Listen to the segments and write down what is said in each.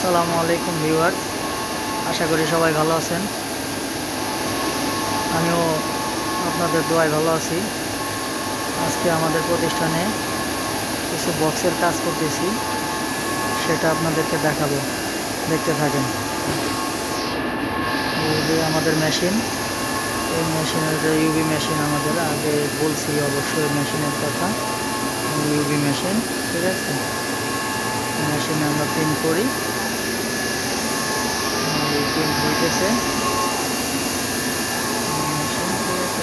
আসসালামু আলাইকুম ভিউয়ার্স, আশা করি সবাই ভালো আছেন। আমিও আপনাদের দোয়ায় ভালো আছি। আজকে আমাদের প্রতিষ্ঠানে কিছু বক্সের কাজ করতেছি, সেটা আপনাদেরকে দেখাবো, দেখতে থাকেন। এই যে আমাদের মেশিন, এই মেশিনের যে ইউবি মেশিন, আমাদের আগে বলছি অবশ্যই মেশিনের কথা। ইউবি মেশিন, ঠিক আছে। মেশিনে আমরা প্রিন্ট করি, প্রিন্ট হইতেছে মেশিন, ঠিক আছে।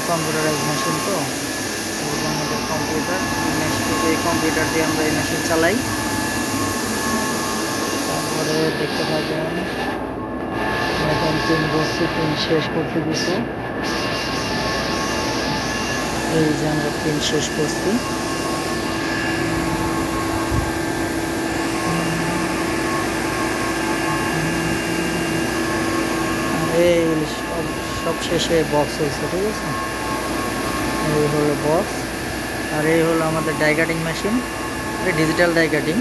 কম্পিউটারাইজ মেশিন, তো এই যে আমাদের কম্পিউটার, এই মেশিন, এই কম্পিউটার দিয়ে আমরা এই মেশিন চালাই। তারপরে দেখতে পাবেন এখন প্রিন্ট করছি, প্রিন্ট শেষ করতে দিচ্ছি। এই যে আমরা প্রিন্ট শেষ করছি। এই সব শেষে বক্স হয়েছে, ঠিক আছে। এই হলো বক্স, আর এই হলো আমাদের die cutting machine, digital die cutting.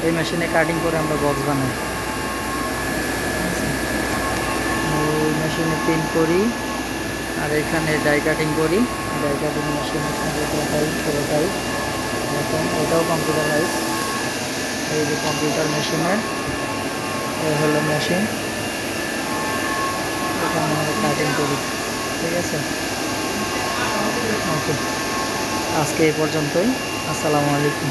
এই মেশিনে কাটিং করে আমরা বক্স বানাই। এই মেশিনে প্রিন্ট করি, আর এখানে ডাই কাটিং করি। ডাই কাটিং মেশিনের সঙ্গে দেখাই পুরোটাই। দেখুন, এটাও কম্পিউটারাইজ। এই যে কম্পিউটার মেশিনের, এই হলো মেশিন, এখানে আমরা কাটিং করি, ঠিক আছে। ওকে, আজকে এই পর্যন্তই। আসসালামু আলাইকুম।